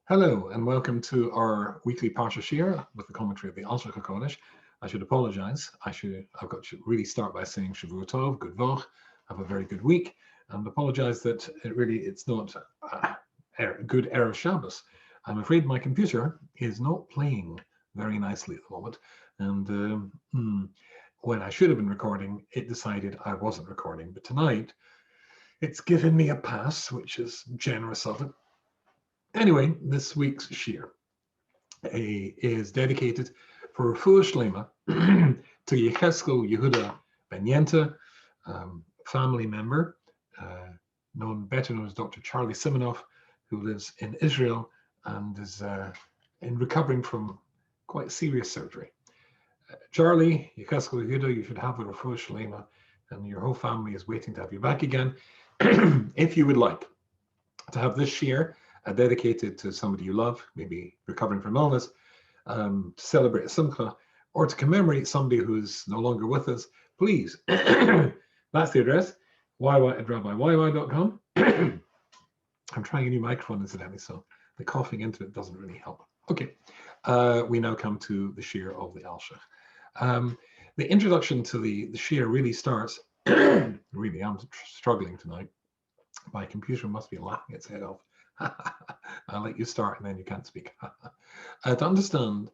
Hello and welcome to our weekly Parshas Shiur with the commentary of the Alshich. I should apologize. I've got to really start by saying Shavuot Tov, good Vach, have a very good week, and apologize that it's not a good Erev Shabbos. I'm afraid my computer is not playing very nicely at the moment, and when I should have been recording, it decided I wasn't recording. But tonight, it's given me a pass, which is generous of it. Anyway, this week's Shiur is dedicated for Refuah Shlema to Yecheskel Yehuda Ben Yenta, family member, better known as Dr. Charlie Simonoff, who lives in Israel and is recovering from quite serious surgery. Charlie, Yecheskel Yehuda, you should have a Refuah Shlema, and your whole family is waiting to have you back again. If you would like to have this Shiur dedicated to somebody you love, maybe recovering from illness, to celebrate a simcha, or to commemorate somebody who's no longer with us, please, that's the address, yy@rabbiyyy.com. I'm trying a new microphone incidentally, so the coughing into it doesn't really help. Okay, we now come to the Shiur of the Alshich. The introduction to the Shiur really starts, really, I'm struggling tonight. My computer must be laughing its head off. I'll let you start and then you can't speak. To understand,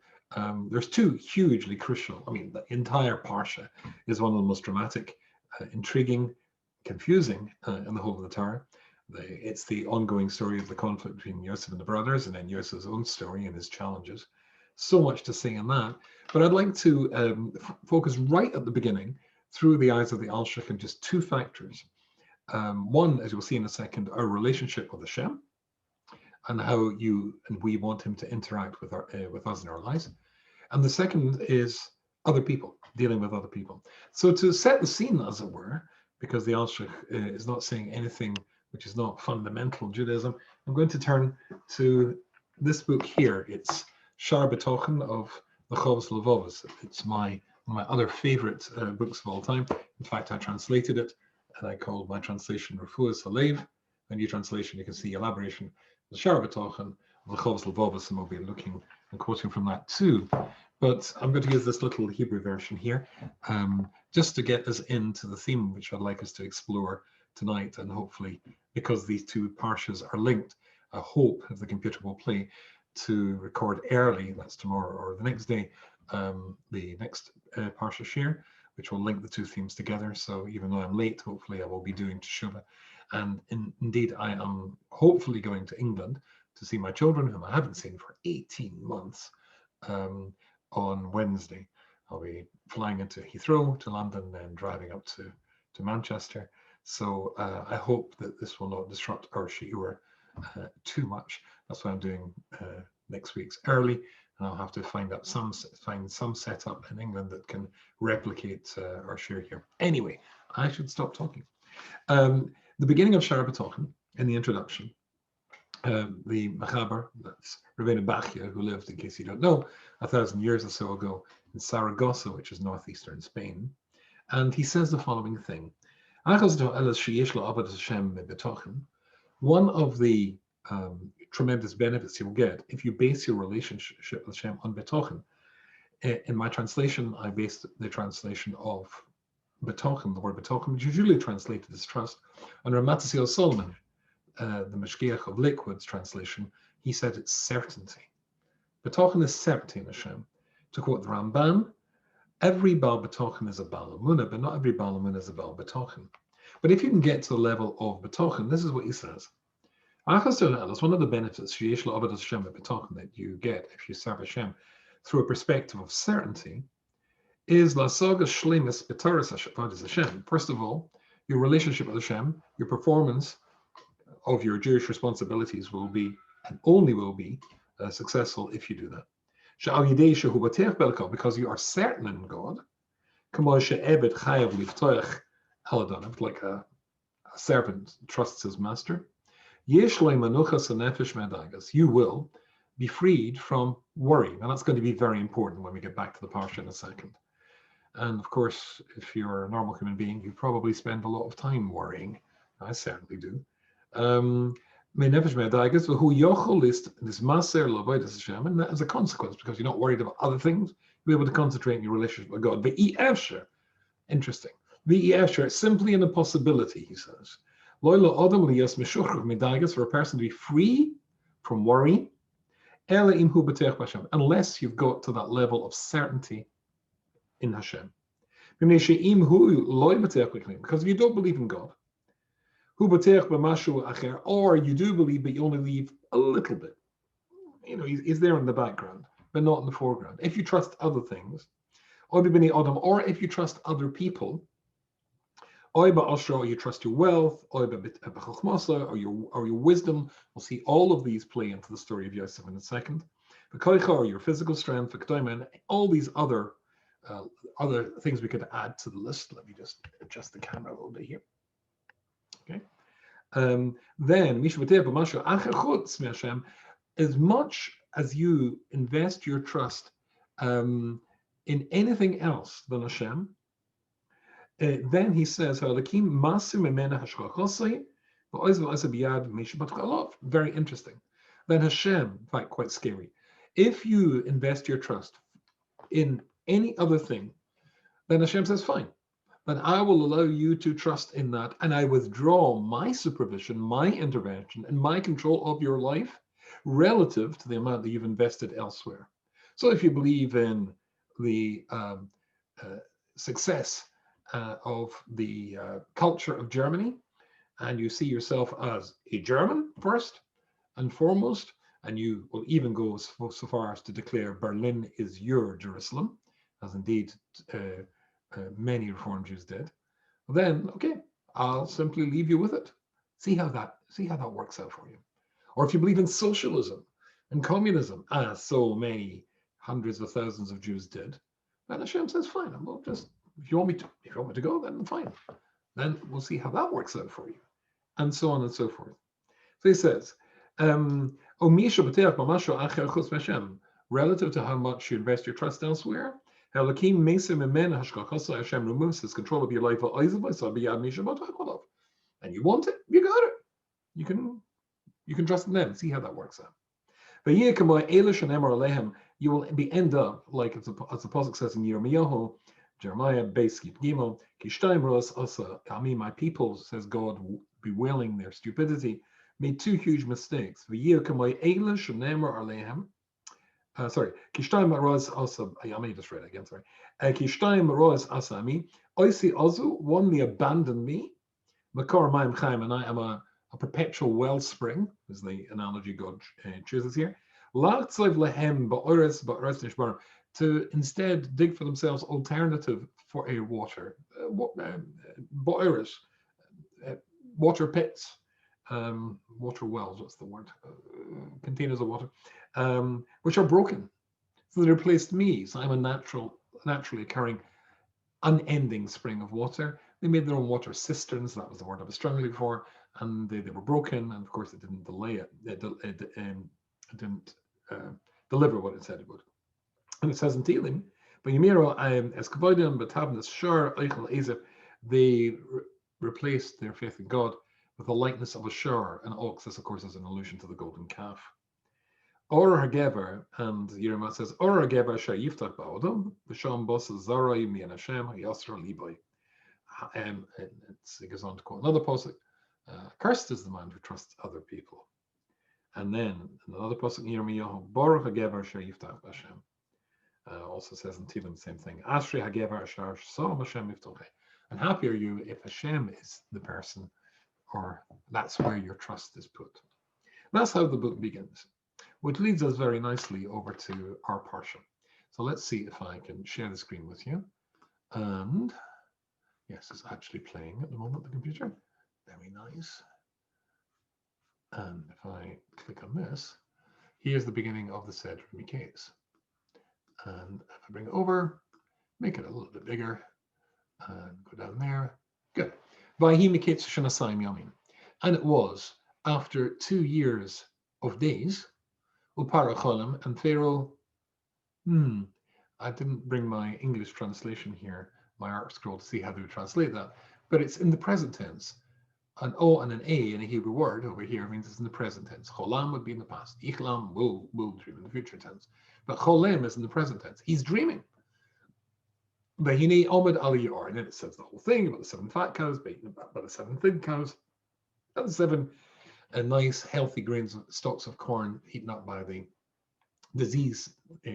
there's two hugely crucial, the entire Parsha is one of the most dramatic, intriguing, confusing in the whole of the Torah. It's the ongoing story of the conflict between Josef and the brothers, and then Josef's own story and his challenges. So much to say in that, but I'd like to focus right at the beginning through the eyes of the Alshich on just two factors. One, as you'll see in a second, our relationship with Hashem, and how you and we want him to interact with us in our lives. And the second is other people, dealing with other people. So to set the scene, as it were, because the Alshich is not saying anything which is not fundamental Judaism, I'm going to turn to this book here. It's Shiur B'tochen of the Chovos Levovos. It's my other favorite books of all time. In fact, I translated it, and I called my translation Refuah Halev. A new translation, you can see elaboration. The Shiur B'tochen of the Chovos Levovos, and we'll be looking and quoting from that too. But I'm going to use this little Hebrew version here, just to get us into the theme which I'd like us to explore tonight, and hopefully, because these two parshas are linked, I hope, if the computer will play, to record early, that's tomorrow or the next day, the next Parsha Shiur, which will link the two themes together. So even though I'm late, hopefully I will be doing Teshuvah. And indeed, I am hopefully going to England to see my children, whom I haven't seen for 18 months, on Wednesday. I'll be flying into Heathrow to London and driving up to Manchester. So I hope that this will not disrupt our Shiur too much. That's why I'm doing next week's early, and I'll have to find some setup in England that can replicate our Shiur here. Anyway, I should stop talking. The beginning of Shiur B'tochen, in the introduction, the Mechaber, that's Rabbeinu Bachya, who lived, in case you don't know, 1,000 years or so ago in Saragossa, which is northeastern Spain, and he says the following thing: one of the tremendous benefits you'll get if you base your relationship with Hashem on B'tochen. In my translation, I based the translation of B'tochen, the word B'tochen, which is usually translated as trust, on Ramatziel Solomon, the Mashgiach of Liquid's translation. He said it's certainty. B'tochen is certainty in Hashem. To quote the Ramban, every Baal B'tochen is a Baal Emunah, but not every Baal Emunah is a Baal B'tochen. But if you can get to the level of B'tochen, this is what he says. That's one of the benefits that you get if you serve Hashem through a perspective of certainty, is Lasaga Shlemis B'taras Hashem. First of all, your relationship with Hashem, your performance of your Jewish responsibilities will be, and only will be, successful if you do that. Because you are certain in God, like a servant trusts his master. You will be freed from worry. And that's going to be very important when we get back to the Parsha in a second. And of course, if you're a normal human being, you probably spend a lot of time worrying. I certainly do. My nefesh me'adagas, who yochel list this maser l'avodas Hashem, and that as a consequence, because you're not worried about other things, you'll be able to concentrate in your relationship with God. But efsher, interesting. Efsher, simply an impossibility, he says. Loyla adam liyas meshuchach me'adagas, for a person to be free from worry, ela imhu b'teach Hashem, unless you've got to that level of certainty in Hashem. Because if you don't believe in God, or you do believe, but you only believe a little bit. You know, he's there in the background, but not in the foreground. If you trust other things, or if you trust other people, or you trust your wealth, or your wisdom. We'll see all of these play into the story of Josef in a second. Or your physical strength, and all these other things we could add to the list. Let me just adjust the camera a little bit here. Okay. Then, as much as you invest your trust in anything else than Hashem, then he says, very interesting. Then Hashem, in fact, quite scary. If you invest your trust in any other thing, then Hashem says, fine. Then I will allow you to trust in that, and I withdraw my supervision, my intervention, and my control of your life relative to the amount that you've invested elsewhere. So if you believe in the success of the culture of Germany, and you see yourself as a German first and foremost, and you will even go so far as to declare Berlin is your Jerusalem, as indeed many Reformed Jews did, then okay, I'll simply leave you with it. See how that works out for you. Or if you believe in socialism and communism, as so many hundreds of thousands of Jews did, then Hashem says, fine, we'll just, if you want me to go, then fine. Then we'll see how that works out for you. And so on and so forth. So he says, relative to how much you invest your trust elsewhere, Hashem removes his control of your life, and you want it, you got it. You can trust in them. See how that works out. You will end up like as the pasuk says in Yirmiyahu, Jeremiah, Beiskit Gimel, my people, says God, bewailing their stupidity, made two huge mistakes. Sorry, Kishtaim Maraz Asab. I may just read it again. Sorry. Kishtaim Maraz Asami. Oisi Ozu, one, they abandoned me. Makor Maim Chaim, and I am a perpetual wellspring, is the analogy God chooses here. La'tzav lehem ba'oretz nishbar, to instead dig for themselves alternative for a water, ba'oretz, water pits, water wells. What's the word? Containers of water. Which are broken. So they replaced me. So I'm a naturally occurring, unending spring of water. They made their own water cisterns. That was the word I was struggling for. And they were broken. And of course, it didn't delay it. It didn't deliver what it said it would. And it says in Tehillim, but Yemiro, Eskavodim, Batavnas, Shur, Eichel, Ezef, they replaced their faith in God with the likeness of a shur. And ox, this of course is an allusion to the golden calf. Or Hagever, and Yeremiah says, Or Hagever Shah Yiftach Ba'odom, V'sham Bos Zarai Mian Hashem, Yasra Libai. And it goes on to quote another pasuk, cursed is the man who trusts other people. And then another pasuk in Yeremiah, Baruch Hagever Shah Yiftach Hashem. Also says in Tehillim the same thing. Ashrei Hagever Shah Sam Hashem Yiftach. And happy are you if Hashem is the person, or that's where your trust is put. That's how the book begins, which leads us very nicely over to our Parsha. So let's see if I can share the screen with you. And yes, it's actually playing at the moment, the computer. Very nice. And if I click on this, here's the beginning of the Seder MiKeitz. And if I bring it over, make it a little bit bigger, and go down there. Good. Vayhi MiKeitz Shenasayim Yamim. And it was after 2 years of days, Uparacholim, and Pharaoh, I didn't bring my English translation here, my art scroll, to see how they would translate that, but it's in the present tense. an O and an A in a Hebrew word over here means it's in the present tense. Cholam would be in the past. Ichlam will dream in the future tense. But Cholem is in the present tense. He's dreaming. Vahini Omid Aliyar. And then it says the whole thing about the 7 fat cows, about the 7 thin cows, and the 7 nice, healthy grains, stalks of corn eaten up by the disease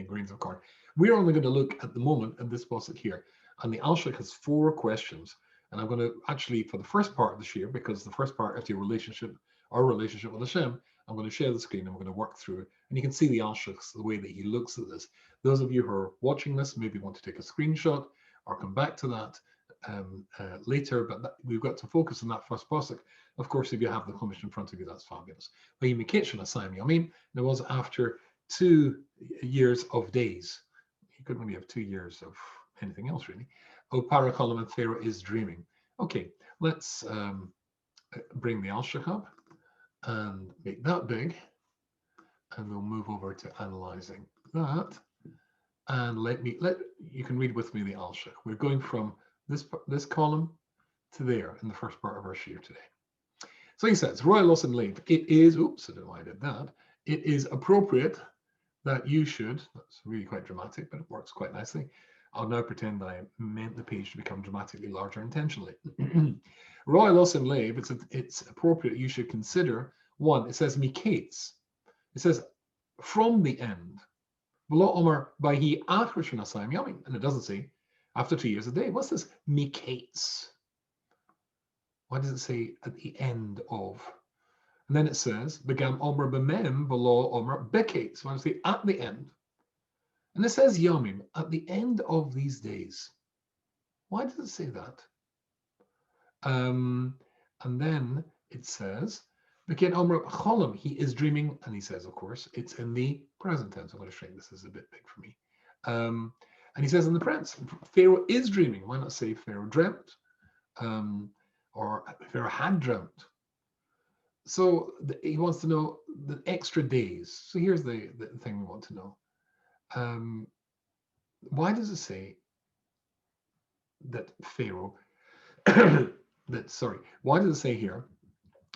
grains of corn. We're only going to look at the moment at this pasuk here. And the Alshich has 4 questions. And I'm going to actually, for the first part of the Shiur, because the first part of your relationship, our relationship with Hashem, I'm going to share the screen and we're going to work through it. And you can see the Alshich, the way that he looks at this. Those of you who are watching this maybe want to take a screenshot or come back to that later, but we've got to focus on that first pasuk. Of course, if you have the Chumash in front of you, that's fabulous. But it was after 2 years of days. You couldn't really have 2 years of anything else, really. Oh, Parakolam and Pharaoh is dreaming. Okay, let's bring the Alshich up and make that big. And we'll move over to analyzing that. And you can read with me the Alshich. We're going from this column to there in the first part of our Shiur today. So he says, Royal Loss and Leave. It is, oops, I don't know why I did that. It is appropriate that you should, that's really quite dramatic, but it works quite nicely. I'll now pretend that I meant the page to become dramatically larger intentionally. Royal Loss and Leave, it's appropriate you should consider, 1, it says MiKeitz. It says, from the end. And it doesn't say, after 2 years a day. What's this MiKeitz? Why does it say at the end of? And then it says, Begam Omer B'mem V'lo Omer B'keitz. Why does it say at the end? And it says Yomim, at the end of these days. Why does it say that? And then it says, Begin Omer Cholam, he is dreaming, and he says, of course, it's in the present tense. I'm going to shrink this is a bit big for me. And he says in the present, Pharaoh is dreaming. Why not say Pharaoh dreamt? Or Pharaoh had dreamt. So he wants to know the extra days. So here's the thing we want to know. Why does it say that Pharaoh, why does it say here,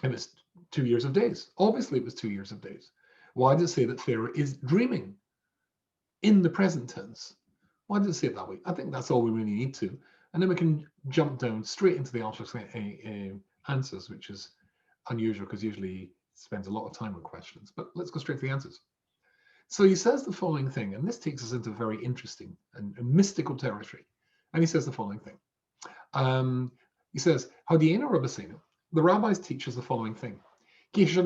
it was 2 years of days? Obviously it was 2 years of days. Why does it say that Pharaoh is dreaming in the present tense? Why does it say it that way? I think that's all we really need to. And then we can jump down straight into the Alshich answers, which is unusual because usually he spends a lot of time on questions. But let's go straight to the answers. So he says the following thing, and this takes us into very interesting and mystical territory. And he says the following thing. He says, Hadiena Rabbisenu, the rabbis teach us the following thing. This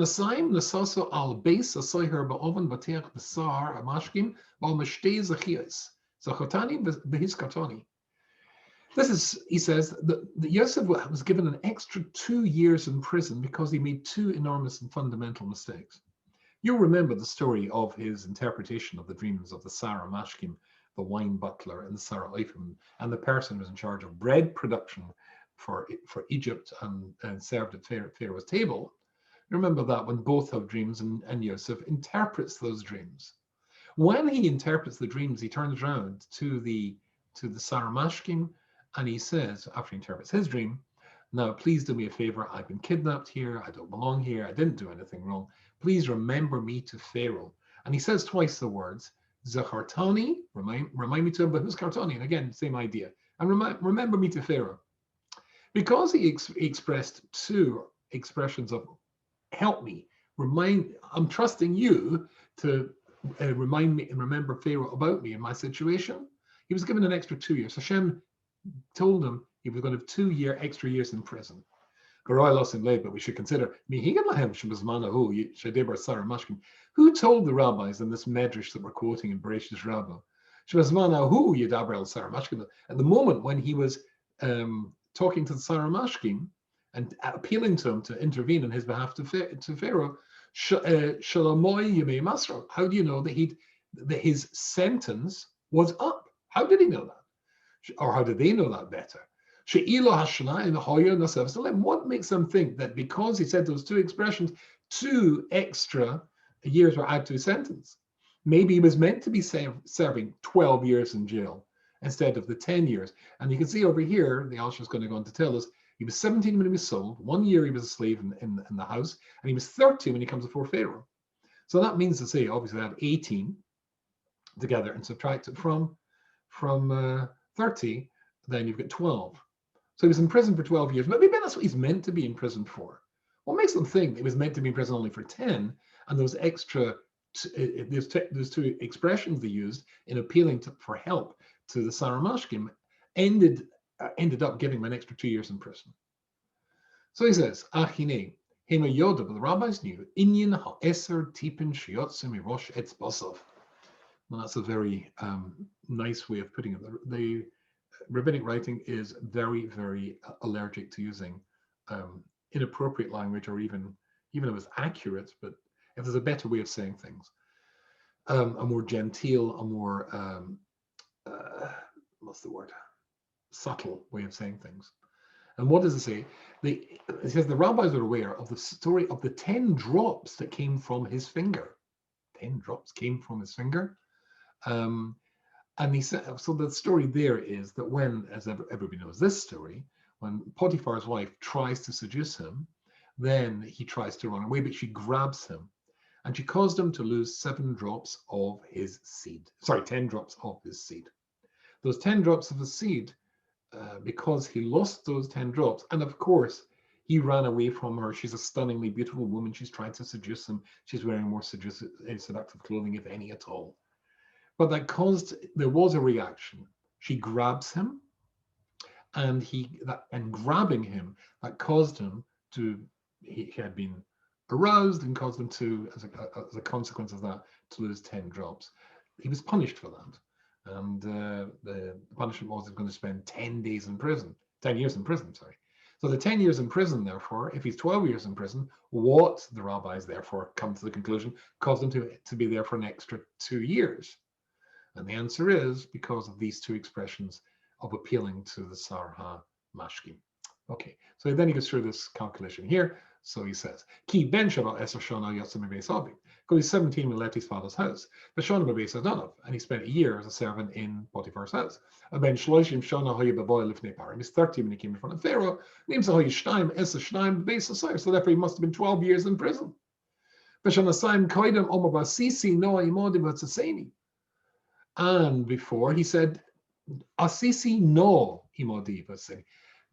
is, he says, that Josef was given an extra 2 years in prison because he made 2 enormous and fundamental mistakes. You'll remember the story of his interpretation of the dreams of the Sarah Mashkim, the wine butler, and the Sarah Ephraim, and the person who was in charge of bread production for Egypt and served at Pharaoh's table. Remember that when both have dreams and Josef interprets those dreams. When he interprets the dreams, he turns around to the Sarah Mashkim and he says, after he interprets his dream, now please do me a favor, I've been kidnapped here, I don't belong here, I didn't do anything wrong. Please remember me to Pharaoh. And he says twice the words, Zachartani, remind me to him, but who's Kartani? And again, same idea. And remember me to Pharaoh. Because he expressed 2 expressions of help me, I'm trusting you to remind me and remember Pharaoh about me and my situation. He was given an extra 2 years. Hashem told him he was going to have 2 extra years in prison. But we should consider who told the rabbis in this medrash that we're quoting in Bereshis Rabbah? At the moment when he was talking to the Sarah Mashkim and appealing to him to intervene on his behalf to Pharaoh, how do you know that his sentence was up? How did he know that? Or how did they know that better? What makes them think that because he said those 2 expressions, 2 extra years were added to his sentence? Maybe he was meant to be serving 12 years in jail instead of the 10 years. And you can see over here, the Alshich is going to go on to tell us, He was 17 when he was sold. 1 year he was a slave in the house, and he was 30 when he comes before Pharaoh. So that means to say, obviously, add 18 together and subtract it from 30, then you've got 12. So he was in prison for 12 years. Maybe that's what he's meant to be in prison for. What makes them think he was meant to be in prison only for 10, and those extra, those two expressions they used in appealing for help to the Saramashkim ended up giving him an extra 2 years in prison. So he says, Achine, Hema Yoda, but the rabbis knew, Inyan ha'eser tipin shiyotzim mirosh etz basov. Well, that's a very nice way of putting it. The rabbinic writing is very, very allergic to using inappropriate language, or even if it's accurate, but if there's a better way of saying things, a more genteel, a more what's the word? Subtle way of saying things. And what does it say? It says the rabbis are aware of the story of the 10 drops that came from his finger. 10 drops came from his finger. And he said, so the story there is that when, as everybody knows this story, when Potiphar's wife tries to seduce him, then he tries to run away, but she grabs him, and she caused him to lose 7 drops of his seed. Sorry, 10 drops of his seed. Those 10 drops of his seed, because he lost those 10 drops, and of course, he ran away from her. She's a stunningly beautiful woman. She's trying to seduce him. She's wearing more seductive clothing, if any at all. But there was a reaction. She grabs him, and grabbing him, that caused him to, he had been aroused and caused him to, as a consequence of that, to lose 10 drops. He was punished for that. And the punishment was he was going to spend 10 years in prison, sorry. So the 10 years in prison, therefore, if he's 12 years in prison, what the rabbis therefore come to the conclusion caused him to be there for an extra 2 years. And the answer is because of these two expressions of appealing to the Sar HaMashkim. Okay, so then he goes through this calculation here. So he says, Ki ben Shabbat Eser Shana Yotzim Beis Abi. Because he's 17 when he left his father's house. The Shana Beis Adonov, and he spent a year as a servant in Potiphar's house. And ben Shloshim Shana Hoye Bavoy Lifnei Parim. He's 30 when he came in front of Pharaoh. Names Hoye Shnaim Eser Shnaim Beis Asayr. So therefore he must have been 12 years in prison. B'Shanasayim Koidem Omer Basisi Noah Imodi Batzaseni. And before he said, Asisi no Imodi Batzaseni.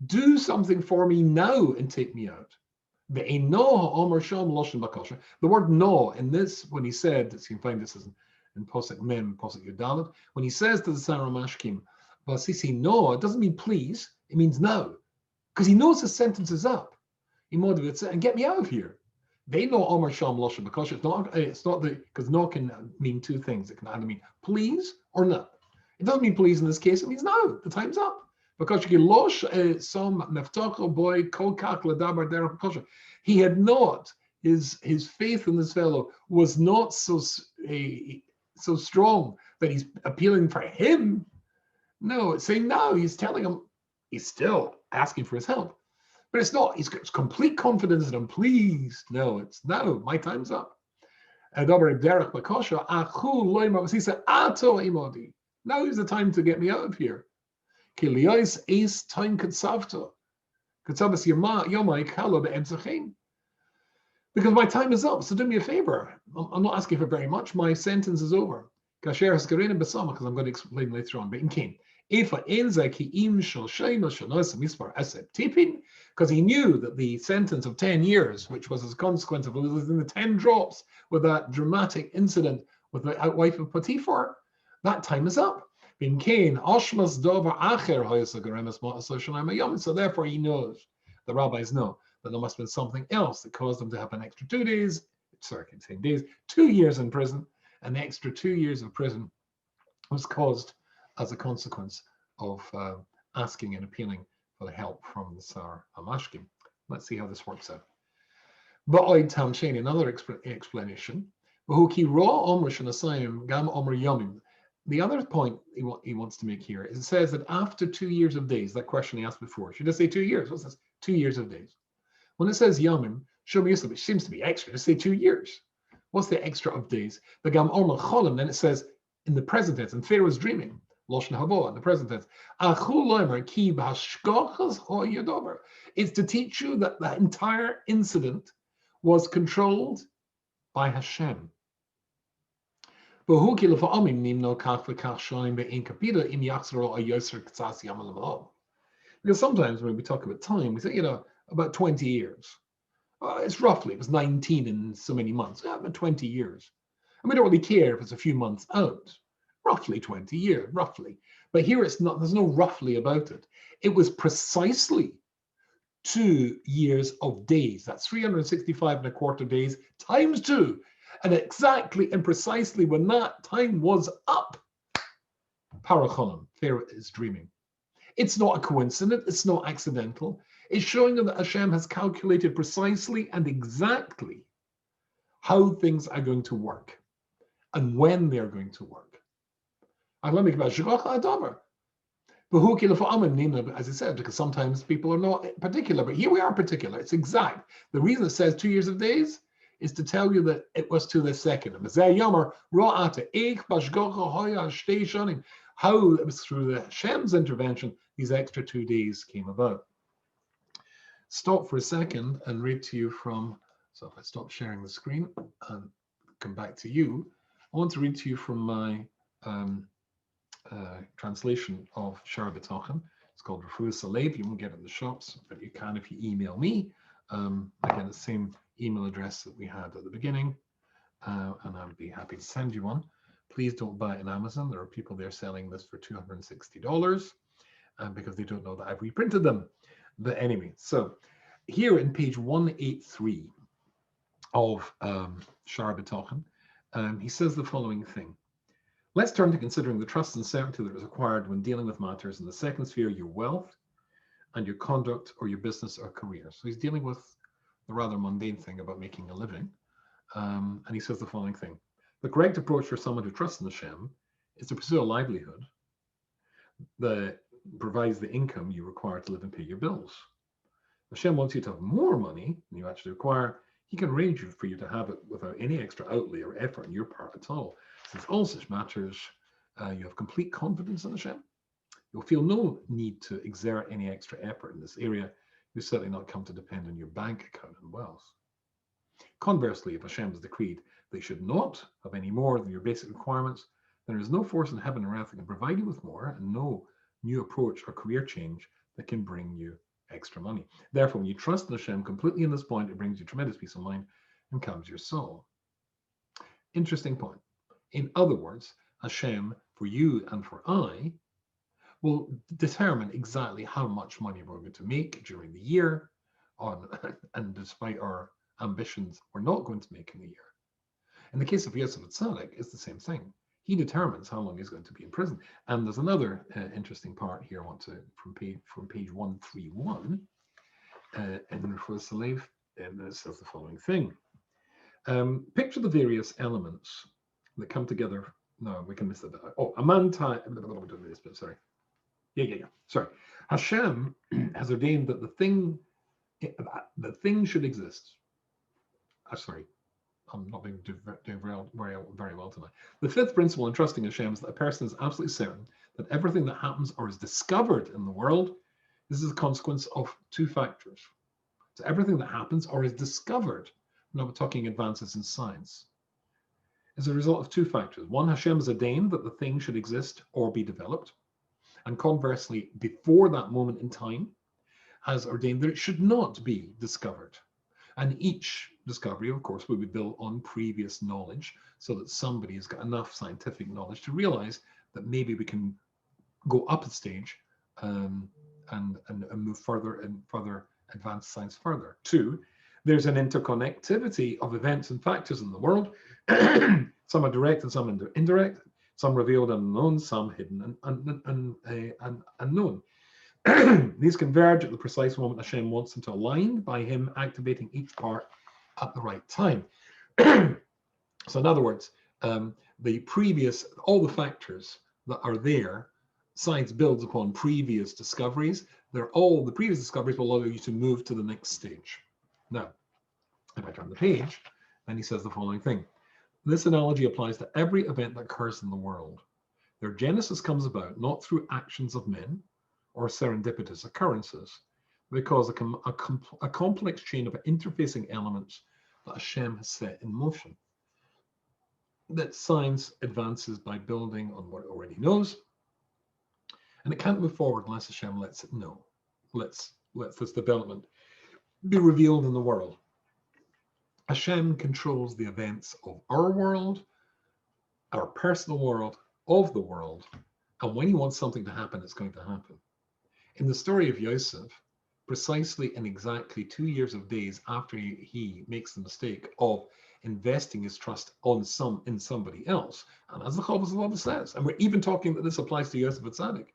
Do something for me now and take me out. The word no in this, when he said, you can find this in Posek Mem, Posek Yudalit, when he says to the Saramashkim, Basisi no, it doesn't mean please, it means no. Because he knows his sentence is up. And get me out of here. They know Omer Sham Loshem because it's not because no can mean two things. It can either mean please or no. It doesn't mean please in this case, it means no, the time's up. Because he had not, his faith in this fellow was not so strong that he's appealing for him. No, it's saying no, he's telling him, he's still asking for his help. But it's not, he's got complete confidence in him, please. No, it's no, my time's up. He said, now is the time to get me out of here. Because my time is up, so do me a favor. I'm not asking for very much. My sentence is over. Because I'm going to explain later on. But in Cain, because he knew that the sentence of 10 years, which was as a consequence of losing the 10 drops with that dramatic incident with the wife of Potiphar, that time is up. So therefore he knows, the rabbis know, that there must have been something else that caused them to have an extra 2 years in prison, and the extra 2 years of prison was caused as a consequence of asking and appealing for the help from the Sar HaMashkim. Let's see how this works out. Another explanation. The other point he wants to make here is it says that after 2 years of days, that question he asked before, should I say 2 years? What's this? 2 years of days. When it says Yamim, which seems to be extra, just say 2 years. What's the extra of days? The Gam Omer Cholim, then it says in the present tense, and Pharaoh was dreaming. Loshen habo in the present tense. Achul loimer ki b'hashkochas ho'yodover. It's to teach you that the entire incident was controlled by Hashem. Because sometimes when we talk about time, we say, about 20 years. It was 19 in so many months. Yeah, about 20 years. And we don't really care if it's a few months out. Roughly 20 years, roughly. But here it's not, there's no roughly about it. It was precisely 2 years of days. That's 365 and a quarter days times 2. And exactly and precisely when that time was up, Parachonim, Pharaoh is dreaming. It's not a coincidence, it's not accidental. It's showing them that Hashem has calculated precisely and exactly how things are going to work and when they're going to work. As I said, because sometimes people are not particular, but here we are particular. It's exact. The reason it says 2 years of days is to tell you that it was to the second. How it was through the Hashem's intervention, these extra 2 days came about. Stop for a second and read to you from, so if I stop sharing the screen and come back to you, I want to read to you from my translation of Shiur B'Tochen. It's called Refuah Salev. You won't get it in the shops, but you can if you email me. Again, the same email address that we had at the beginning, and I would be happy to send you one. Please don't buy it on Amazon. There are people there selling this for $260 because they don't know that I've reprinted them. But anyway, so here in page 183 of Shiur B'Tochen, he says the following thing. Let's turn to considering the trust and certainty that is required when dealing with matters in the second sphere, your wealth and your conduct or your business or career. So he's dealing with the rather mundane thing about making a living. And he says the following thing. The correct approach for someone who trusts in Hashem is to pursue a livelihood that provides the income you require to live and pay your bills. Hashem wants you to have more money than you actually require. He can arrange for you to have it without any extra outlay or effort on your part at all. Since all such matters, you have complete confidence in Hashem. You'll feel no need to exert any extra effort in this area. You certainly not come to depend on your bank account and wealth. Conversely, if Hashem has decreed that you should not have any more than your basic requirements, then there is no force in heaven or earth that can provide you with more, and no new approach or career change that can bring you extra money. Therefore, when you trust in Hashem completely in this point, it brings you tremendous peace of mind and calms your soul. Interesting point. In other words, Hashem, for you and for I, will determine exactly how much money we're going to make during the year, and despite our ambitions, we're not going to make in the year. In the case of Josef Tzaddik, it's the same thing. He determines how long he's going to be in prison. And there's another interesting part here I want to, from page 131, in Refuah Salev, and it says the following thing. Picture the various elements that come together. No, we can miss that. Oh, a man time. Sorry. Yeah. Sorry. Hashem has ordained that the thing should exist. Sorry, I'm not doing very well tonight. The fifth principle in trusting Hashem is that a person is absolutely certain that everything that happens or is discovered in the world, this is a consequence of 2 factors. So everything that happens or is discovered, now we're talking advances in science, is a result of 2 factors. One, Hashem has ordained that the thing should exist or be developed. And conversely, before that moment in time, has ordained that it should not be discovered. And each discovery, of course, will be built on previous knowledge so that somebody has got enough scientific knowledge to realize that maybe we can go up a stage and move further and further advance science further. 2, there's an interconnectivity of events and factors in the world. Some are direct and some indirect, some revealed and unknown, some hidden and unknown. These converge at the precise moment Hashem wants them to align by him activating each part at the right time. So in other words, all the factors that are there, science builds upon previous discoveries. The previous discoveries will allow you to move to the next stage. Now, if I turn the page, then he says the following thing. This analogy applies to every event that occurs in the world. Their genesis comes about not through actions of men or serendipitous occurrences, because a complex chain of interfacing elements that Hashem has set in motion. That science advances by building on what it already knows, and it can't move forward unless Hashem lets it know. Let's this development be revealed in the world. Hashem controls the events of our world, our personal world, of the world, and when he wants something to happen, it's going to happen. In the story of Josef, precisely and exactly 2 years of days after he makes the mistake of investing his trust in somebody else, and as the Chavos says, and we're even talking that this applies to Josef Atzadik,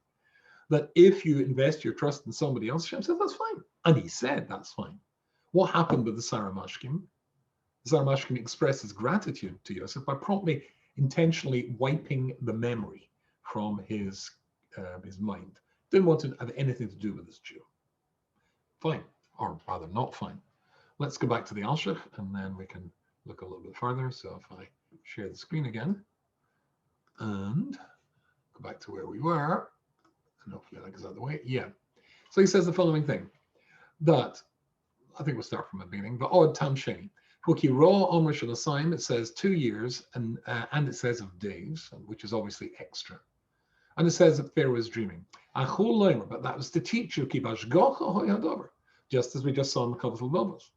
that if you invest your trust in somebody else, Hashem said, that's fine. And he said, that's fine. What happened with the Sarah Mashkim? The Sarah Mashkim expresses gratitude to Joseph by promptly, intentionally wiping the memory from his mind. Didn't want to have anything to do with this Jew. Fine, or rather not fine. Let's go back to the Alshich, and then we can look a little bit further. So if I share the screen again, and go back to where we were, and hopefully that goes out of the way. Yeah. So he says the following thing, that, I think we'll start from the beginning, the odd tam sheni. Huki raw omer shel it says 2 years, and it says of days, which is obviously extra. And it says that Pharaoh is dreaming. But that was to teach you, just as we just saw in the Chavos Levavos,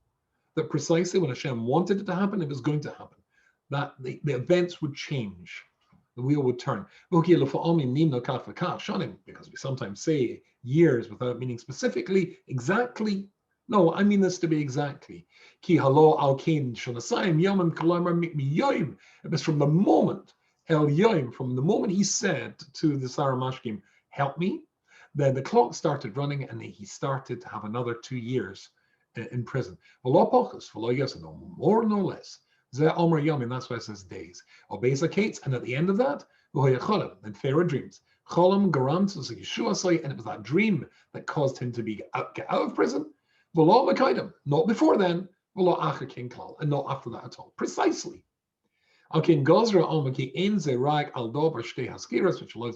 that precisely when Hashem wanted it to happen, it was going to happen. That the events would change. The wheel would turn. Because we sometimes say years without meaning specifically, exactly. No, I mean this to be exactly. It was from the moment, from the moment he said to the Sarah Mashkim, help me, then the clock started running and he started to have another 2 years in prison. No more, no less. And that's why it says days. MiKeitz, and at the end of that, then Pharaoh dreams. And it was that dream that caused him to get out of prison. Not before then, and not after that at all. Precisely. Which allows the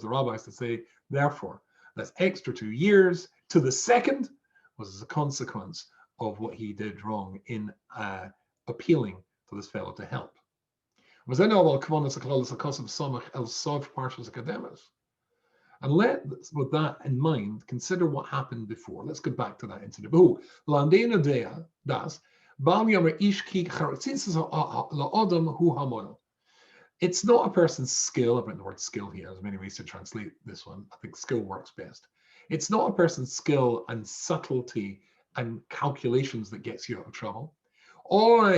rabbis to say, therefore, that's extra 2 years to the second was as a consequence of what he did wrong in appealing to this fellow to help. And with that in mind, consider what happened before. Let's go back to that incident. It's not a person's skill. I've written the word skill here. There's many ways to translate this one. I think skill works best. It's not a person's skill and subtlety and calculations that gets you out of trouble. Or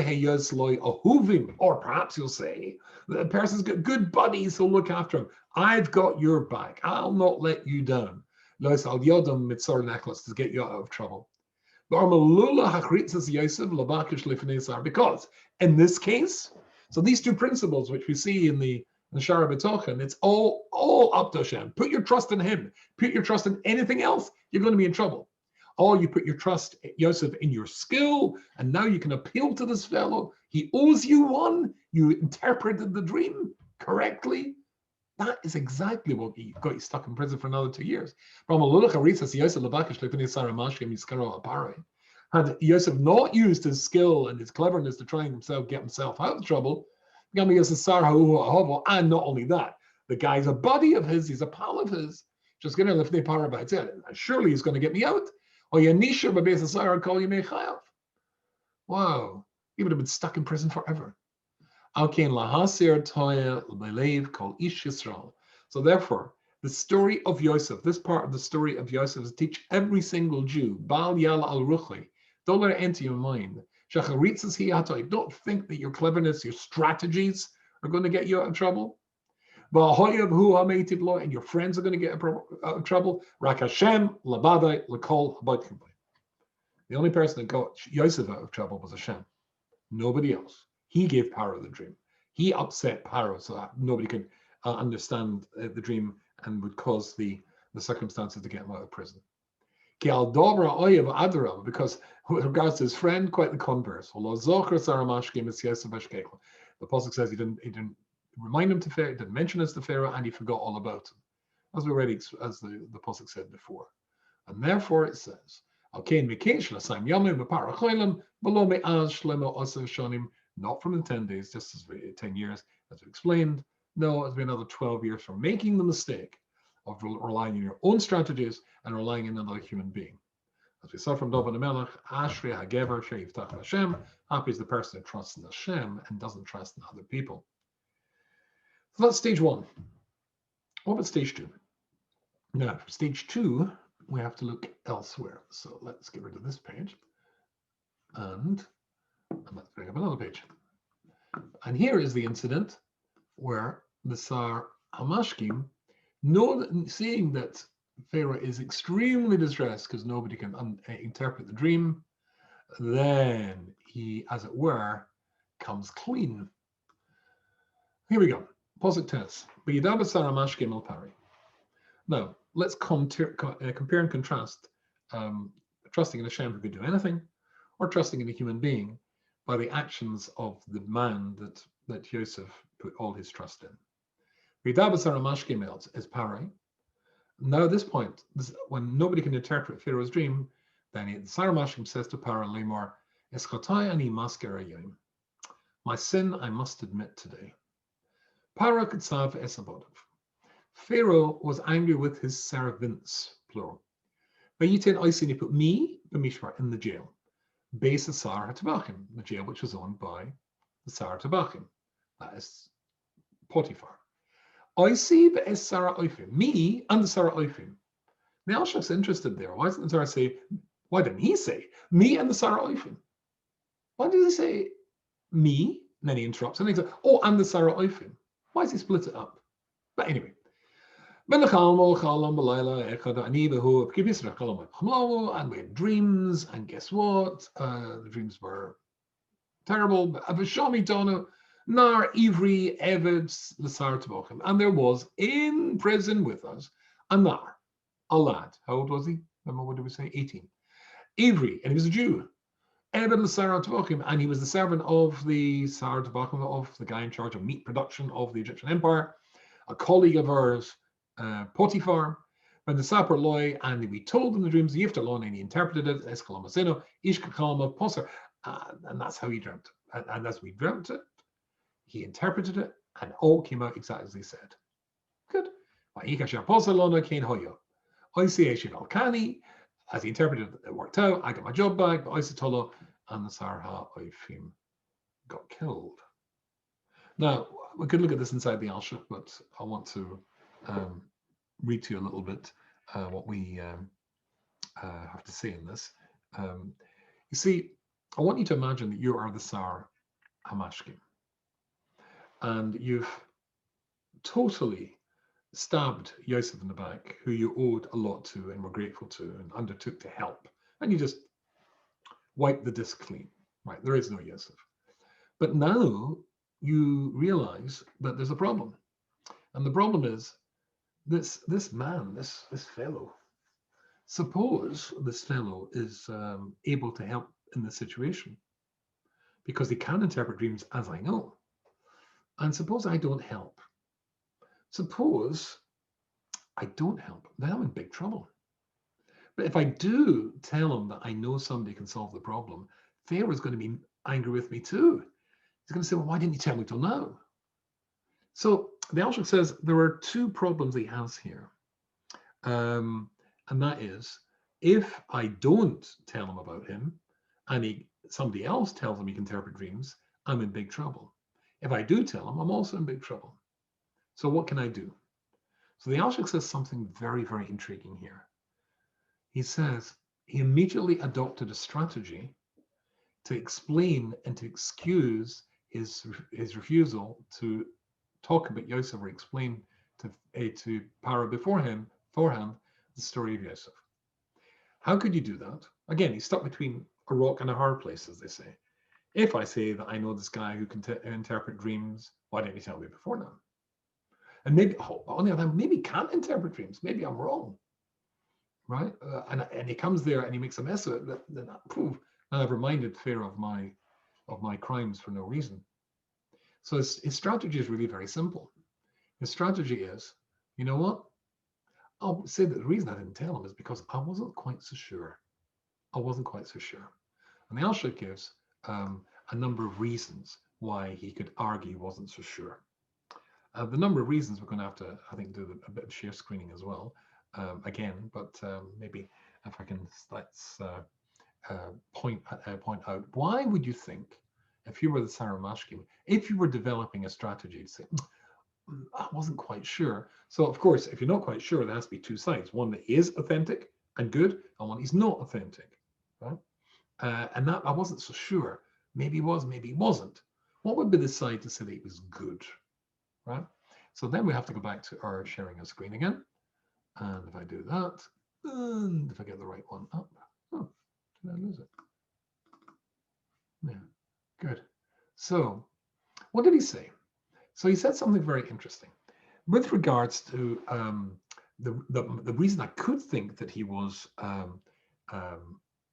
perhaps you'll say, the person's got good buddies who'll look after him. I've got your back. I'll not let you down. To get you out of trouble. Because in this case, so these two principles, which we see in the Shara B'tochen, it's all up to Hashem. Put your trust in him. Put your trust in anything else, you're going to be in trouble. Or you put your trust, Joseph, in your skill, and now you can appeal to this fellow. He owes you one. You interpreted the dream correctly. That is exactly what got you stuck in prison for another 2 years. Had Joseph not used his skill and his cleverness to try and get himself out of trouble, and not only that, the guy's a buddy of his, he's a pal of his, just going to lift the power about it. Surely he's going to get me out. Wow, he would have been stuck in prison forever. So therefore, the story of Joseph, this part of the story of Joseph is to teach every single Jew, don't let it enter your mind. Don't think that your cleverness, your strategies are going to get you out of trouble. And your friends are going to get out of trouble. The only person that got Joseph out of trouble was Hashem. Nobody else. He gave Paro the dream. He upset Paro so that nobody could understand the dream and would cause the circumstances to get him out of prison. Because with regards to his friend, quite the converse. The Pasuk says he didn't remind him to Pharaoh, didn't mention us to Pharaoh, and he forgot all about him, as we already, as the pasuk said before. And therefore it says, not from the 10 days, just as 10 years, as we explained. No, it's been another 12 years from making the mistake of relying on your own strategies and relying on another human being. As we saw from David HaMelech, Ashrei HaGever Sheyiftach Hashem, happy is the person who trusts in Hashem and doesn't trust in other people. So that's stage one. What about stage two? Now, for stage two, we have to look elsewhere. So let's get rid of this page. And let's bring up another page. And here is the incident where the Sar Hamashkim, seeing that Pharaoh is extremely distressed because nobody can interpret the dream, then he, as it were, comes clean. Here we go. Pasuk tells, "V'yidabet Sar Hamashkim el Pari." Now, let's compare and contrast trusting in Hashem who could do anything, or trusting in a human being by the actions of the man that Josef put all his trust in. V'yidabet Sar Hamashkim el is Pari. Now, at this point, when nobody can interpret Pharaoh's dream, then Sar Hamashkim says to Paro Lemor, "Eschotai ani masker hayom." My sin I must admit today. Paro katsav esabodov. Pharaoh was angry with his servants, plural. Vayitin oisin, he put me, b'mishmar, in the jail. Beis Sar HaTabachim, the jail which was owned by the Sar HaTabachim. That is Potiphar. Oisi be'es Sar HaOifim, me and the Sar HaOifim. The Alshich's interested there. Why didn't Sar say? Why didn't he say me and the Sar HaOifim? Why did he say me? And then he interrupts and he says, "Oh, and the Sar HaOifim." Why does he split it up? But anyway. And we had dreams, and guess what? The dreams were terrible. And there was in prison with us a nar, a lad. How old was he? Remember, what did we say? 18. Ivri, and he was a Jew. And he was the servant of the Sar Tabachim, of the guy in charge of meat production of the Egyptian Empire, a colleague of ours, Potiphar. When the Sapper Loy, and we told him the dreams, and he interpreted it, and that's how he dreamt it. And as we dreamt it, he interpreted it, and all came out exactly as he said. Good. As he interpreted it, it worked out. I got my job back, but Isatolo and the Sar HaOifim got killed. Now, we could look at this inside the Alshich, but I want to read to you a little bit what we have to say in this. You see, I want you to imagine that you are the Sar Hamashkim, and you've totally stabbed Josef in the back, who you owed a lot to and were grateful to and undertook to help, and you just wiped the disc clean. Right, there is no Josef. But now you realize that there's a problem, and the problem is this man, this fellow. Suppose this fellow is able to help in this situation because he can interpret dreams, as I know. And suppose I don't help. Suppose I don't help, then I'm in big trouble. But if I do tell him that I know somebody can solve the problem, Pharaoh's going to be angry with me too. He's going to say, "Well, why didn't you tell me till now?" So the Alshich says there are two problems he has here. And that is, if I don't tell him about him and somebody else tells him he can interpret dreams, I'm in big trouble. If I do tell him, I'm also in big trouble. So what can I do? So the Alshich says something very, very intriguing here. He says he immediately adopted a strategy to explain and to excuse his refusal to talk about Joseph or explain to Paro beforehand the story of Joseph. How could you do that? Again, he's stuck between a rock and a hard place, as they say. If I say that I know this guy who can interpret dreams, why didn't you tell me before now? And maybe, on the other hand, maybe he can't interpret dreams. Maybe I'm wrong, right? And he comes there and he makes a mess of it. Then I've reminded Pharaoh of my crimes for no reason. So his strategy is really very simple. His strategy is, you know what? I'll say that the reason I didn't tell him is because I wasn't quite so sure. I wasn't quite so sure. And the Alshich gives a number of reasons why he could argue he wasn't so sure. The number of reasons we're going to have to, I think, do a bit of share screening as well, again, but maybe if I can, let's point out, why would you think, if you were the Sarah Mashkin, if you were developing a strategy to say, I wasn't quite sure. So of course, if you're not quite sure, there has to be two sides, one that is authentic and good, and one is not authentic, right? And that I wasn't so sure. Maybe he was, maybe he wasn't. What would be the side to say that he was good, right? So then we have to go back to our sharing a screen again. And if I do that, and if I get the right one up, oh, did I lose it? Yeah, good. So what did he say? So he said something very interesting with regards to the reason I could think that he was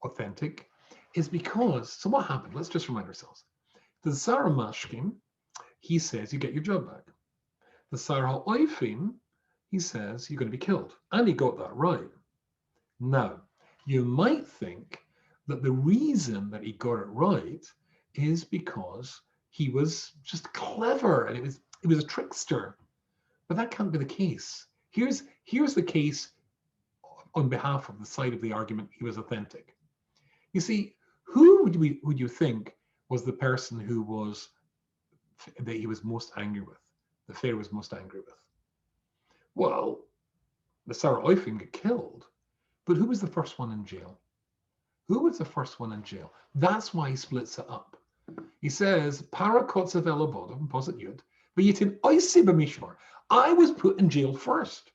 authentic is because, so what happened? Let's just remind ourselves. The Sarah Mashkin, he says you get your job back. The Sarah Oifim, he says you're going to be killed. And he got that right. Now, you might think that the reason that he got it right is because he was just clever and it was a trickster. But that can't be the case. Here's the case on behalf of the side of the argument he was authentic. You see, who would you think was the person who was that he was most angry with, the Pharaoh was most angry with? Well, the Sarah Oifim got killed, but who was the first one in jail? Who was the first one in jail? That's why he splits it up. He says, Parakotzav elabodom, posit yud, v'yitin oisi b'mishmar. I was put in jail first.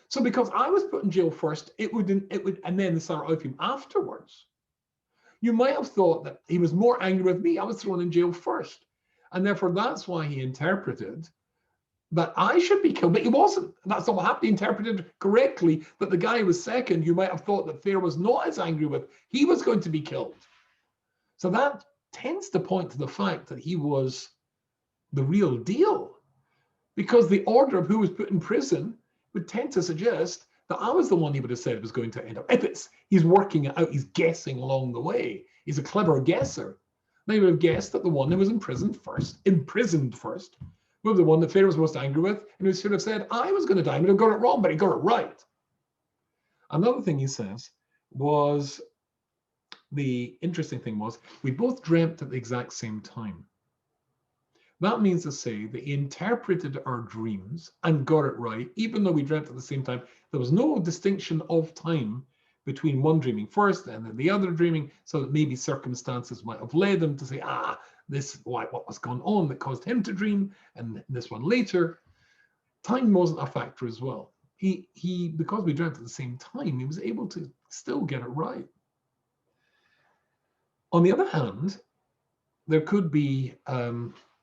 So because I was put in jail first, it would, and then the Sarah Oifim afterwards. You might have thought that he was more angry with me. I was thrown in jail first. And therefore, that's why he interpreted that I should be killed, but he wasn't. That's not what happened. He interpreted correctly that the guy who was second, you might have thought that Pharaoh was not as angry with, he was going to be killed. So that tends to point to the fact that he was the real deal, because the order of who was put in prison would tend to suggest that I was the one he would have said was going to end up. If he's working it out, he's guessing along the way. He's a clever guesser. They would have guessed that the one who was imprisoned first, was the one that Pharaoh was most angry with, and who should have said, I was going to die. He would have got it wrong, but he got it right. Another thing he says was, the interesting thing was, we both dreamt at the exact same time. That means to say that he interpreted our dreams and got it right, even though we dreamt at the same time. There was no distinction of time between one dreaming first and then the other dreaming, so that maybe circumstances might have led him to say, what was going on that caused him to dream, and this one later. Time wasn't a factor as well. He because we dreamt at the same time, he was able to still get it right. On the other hand, there could be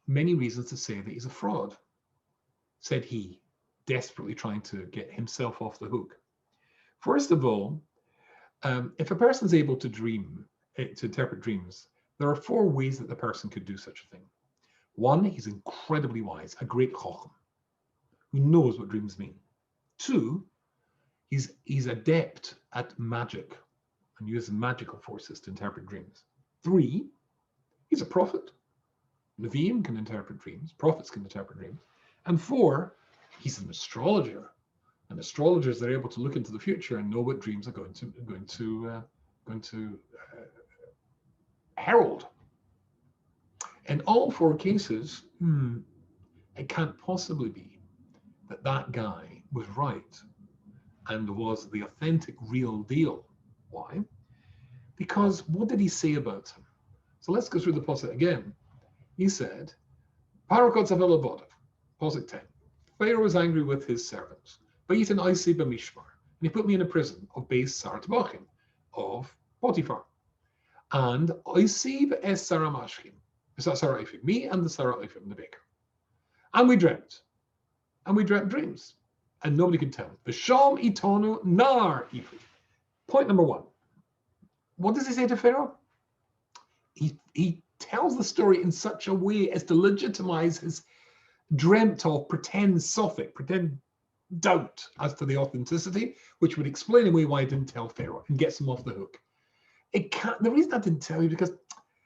many reasons to say that he's a fraud, said he, desperately trying to get himself off the hook. First of all, if a person is able to to interpret dreams, there are 4 ways that the person could do such a thing. 1, he's incredibly wise, a great chacham, who knows what dreams mean. 2, he's adept at magic and uses magical forces to interpret dreams. 3, he's a prophet. Nevi'im can interpret dreams, prophets can interpret dreams. And 4, he's an astrologer. And astrologers are able to look into the future and know what dreams are going to herald. In all 4 cases, it can't possibly be that that guy was right and was the authentic real deal. Why? Because what did he say about him? So let's go through the posuk again. He said, Parakotzav elabodov, posuk 10. Pharaoh was angry with his servants. Vayitin oisi b'mishmar, and he put me in a prison of Beis Sar Tabachim, of Potiphar. And oisi es Sarah Mashkin, Sarah Oifim, me and the Sarah Oifim, the baker. And we dreamt dreams, and nobody could tell. V'sham itonu nar ifri. Point number 1. What does he say to Pharaoh? He tells the story in such a way as to legitimize his dreamt of pretend suffix, pretend doubt as to the authenticity, which would explain away why I didn't tell Pharaoh and gets him off the hook. It can't. The reason I didn't tell you because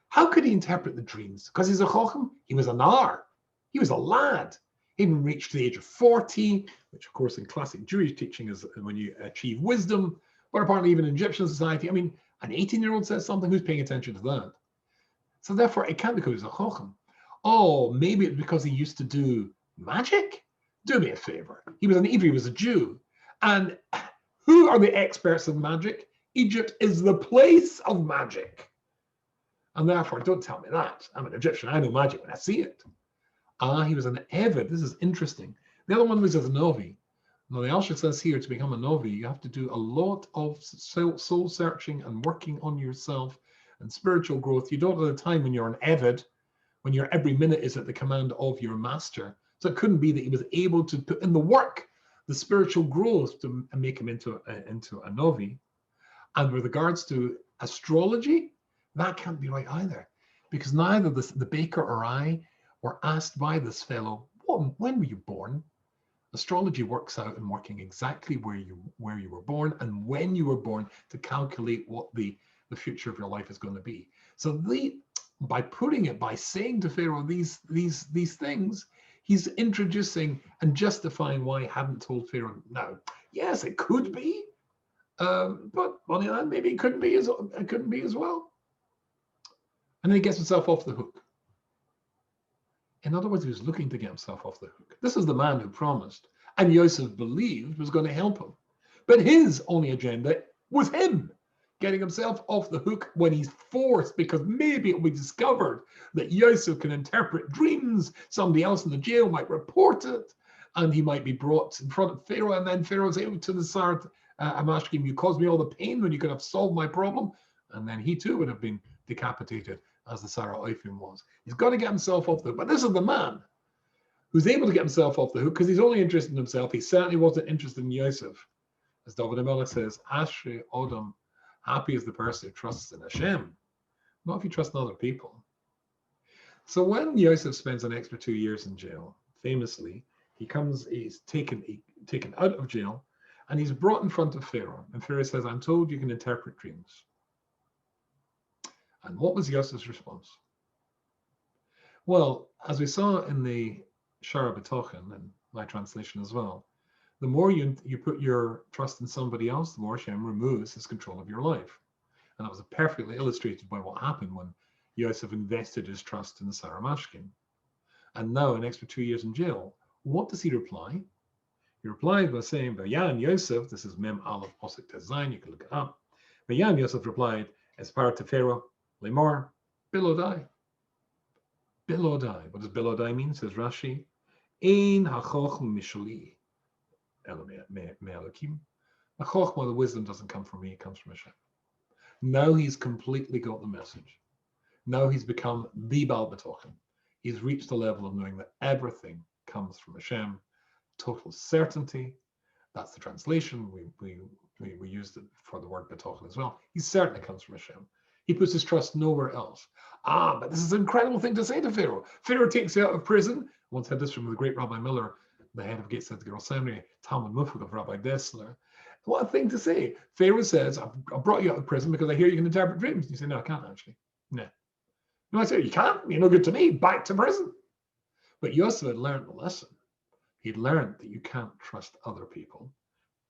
how could he interpret the dreams? Because he's a chochem. He was an ar. He was a lad. He even reached the age of 40, which of course in classic Jewish teaching is when you achieve wisdom, but apparently even in Egyptian society, I mean, an 18-year-old says something, who's paying attention to that? So therefore, it can't be because he's a chochem. Oh, maybe it's because he used to do magic? Do me a favor. He was an Ivri, he was a Jew. And who are the experts of magic? Egypt is the place of magic. And therefore, don't tell me that. I'm an Egyptian. I know magic when I see it. Ah, he was an Evid. This is interesting. The other one was as a Novi. Now, the Alshich says here to become a Novi, you have to do a lot of soul searching and working on yourself and spiritual growth. You don't have the time when you're an Evid, when your every minute is at the command of your master. So it couldn't be that he was able to put in the work, the spiritual growth to make him into a Novi. And with regards to astrology, that can't be right either, because neither the baker or I were asked by this fellow, when were you born? Astrology works out in working exactly where you were born and when you were born to calculate what the future of your life is going to be. So by saying to Pharaoh these things, he's introducing and justifying why he hadn't told Pharaoh. Now, yes, it could be, but on the other hand, maybe it couldn't be as well. And then he gets himself off the hook. In other words, he was looking to get himself off the hook. This is the man who promised, and Josef believed was going to help him. But his only agenda was him getting himself off the hook when he's forced, because maybe it will be discovered that Josef can interpret dreams. Somebody else in the jail might report it, and he might be brought in front of Pharaoh, and then Pharaoh's able to decide, I'm asking him, you caused me all the pain when you could have solved my problem. And then he too would have been decapitated, as the Sarah Oifim was. He's got to get himself off the hook. But this is the man who's able to get himself off the hook because he's only interested in himself. He certainly wasn't interested in Josef. As David HaMelech says, Ashrei Odom, happy is the person who trusts in Hashem, not if you trust in other people. So when Josef spends an extra 2 years in jail, famously, he's taken out of jail, and he's brought in front of Pharaoh. And Pharaoh says, I'm told you can interpret dreams. And what was Yosef's response? Well, as we saw in the Shiur B'tochen, and my translation as well, the more you put your trust in somebody else, the more Hashem removes his control of your life. And that was perfectly illustrated by what happened when Joseph invested his trust in Sarah Mashkin. And now an extra 2 years in jail. What does he reply? He replied by saying, Vayan Yosef, this is Mem Aleph Posek Tezayin, you can look it up. Vayan Yosef replied, as part to Pharaoh, Lemor, Bilodai. Bilodai. What does Bilodai mean? Says Rashi. Ein hachochm mishali. Me'elokim. The chokhmah, the wisdom doesn't come from me, it comes from Hashem. Now he's completely got the message. Now he's become the Baal B'tochen. He's reached the level of knowing that everything comes from Hashem. Total certainty. That's the translation. We used it for the word B'tochen as well. He certainly comes from Hashem. He puts his trust nowhere else. But this is an incredible thing to say to Pharaoh. Pharaoh takes you out of prison. I once had this from the great Rabbi Miller, the head of Gates of the Girl Seminary, Talmud Mufak of Rabbi Dessler. What a thing to say. Pharaoh says, I brought you out of prison because I hear you can interpret dreams. You say, no, I can't actually. No, I say, you can't. You're no good to me. Back to prison. But Yosef had learned the lesson. He'd learned that you can't trust other people.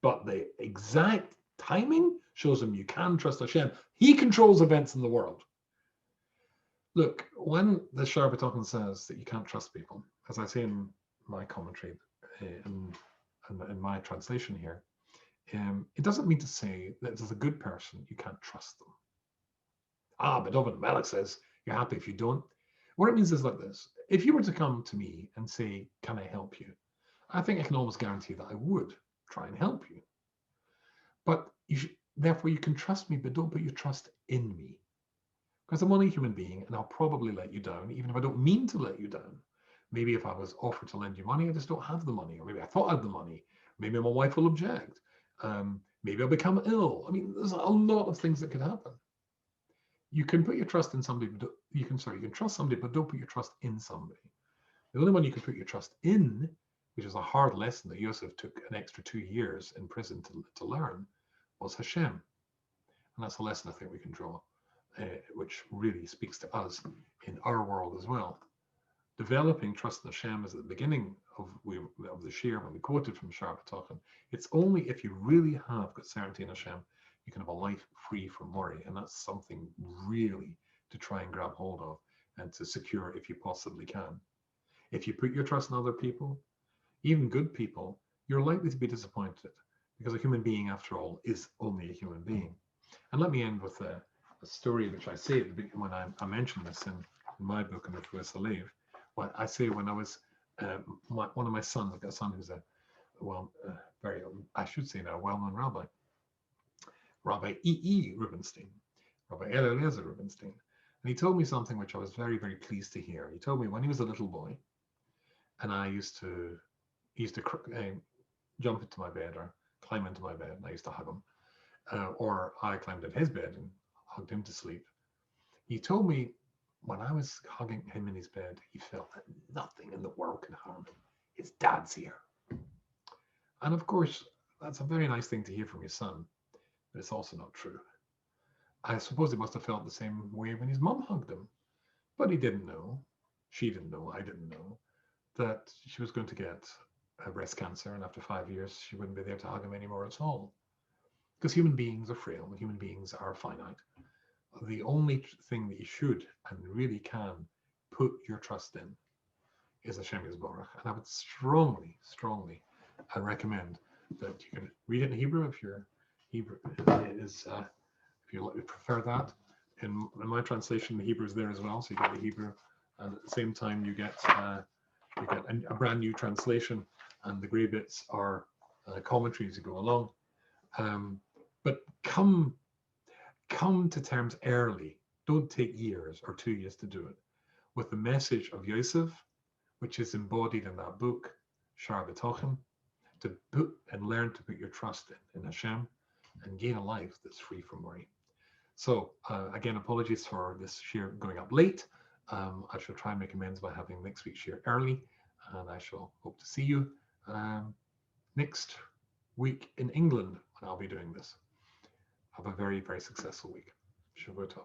But the exact timing shows him you can trust Hashem. He controls events in the world. Look, when the Shiur B'tochen says that you can't trust people, as I say in my commentary, in my translation here, it doesn't mean to say that as a good person, you can't trust them. But David HaMelech says, you're happy if you don't. What it means is like this. If you were to come to me and say, can I help you? I think I can almost guarantee that I would try and help you. But therefore, you can trust me, but don't put your trust in me. Because I'm only a human being, and I'll probably let you down, even if I don't mean to let you down. Maybe if I was offered to lend you money, I just don't have the money. Or maybe I thought I had the money. Maybe my wife will object. Maybe I'll become ill. I mean, there's a lot of things that could happen. You can put your trust in somebody, but you can trust somebody, but don't put your trust in somebody. The only one you can put your trust in, which is a hard lesson that Josef took an extra 2 years in prison to learn, was Hashem. And that's a lesson I think we can draw, which really speaks to us in our world as well. Developing trust in Hashem is at the beginning of the Shiur when we quoted from Shiur. It's only if you really have got certainty in Hashem, you can have a life free from worry. And that's something really to try and grab hold of and to secure if you possibly can. If you put your trust in other people, even good people, you're likely to be disappointed because a human being, after all, is only a human being. And let me end with a story which I say when I mentioned this in my book, in the Slave. What I say when I was one of my sons, I've got a son who's a I should say now, well-known rabbi, Rabbi E. Rubenstein, Rabbi Eliezer Rubenstein. And he told me something which I was very, very pleased to hear. He told me when he was a little boy, and he used to jump into my bed or climb into my bed, and I used to hug him. Or I climbed in his bed and hugged him to sleep. He told me when I was hugging him in his bed, he felt that nothing in the world can harm him. His dad's here. And of course, that's a very nice thing to hear from your son, but it's also not true. I suppose he must have felt the same way when his mom hugged him, but he didn't know, she didn't know, I didn't know, that she was going to get breast cancer, and after 5 years, she wouldn't be there to hug him anymore at all. Because human beings are frail and human beings are finite. The only thing that you should and really can put your trust in is Hashem Yisborach. And I would strongly, strongly recommend that you can read it in Hebrew if your Hebrew is, if you prefer that. In my translation, the Hebrew is there as well, so you get the Hebrew, and at the same time you get a brand new translation, and the grey bits are commentaries that go along. But come to terms early. Don't take years or 2 years to do it. With the message of Josef, which is embodied in that book, Shiur, to put and learn to put your trust in Hashem and gain a life that's free from worry. So again, apologies for this Shiur going up late. I shall try and make amends by having next week's Shiur early, and I shall hope to see you next week in England when I'll be doing this. Have a very, very successful week. Shavua Tov.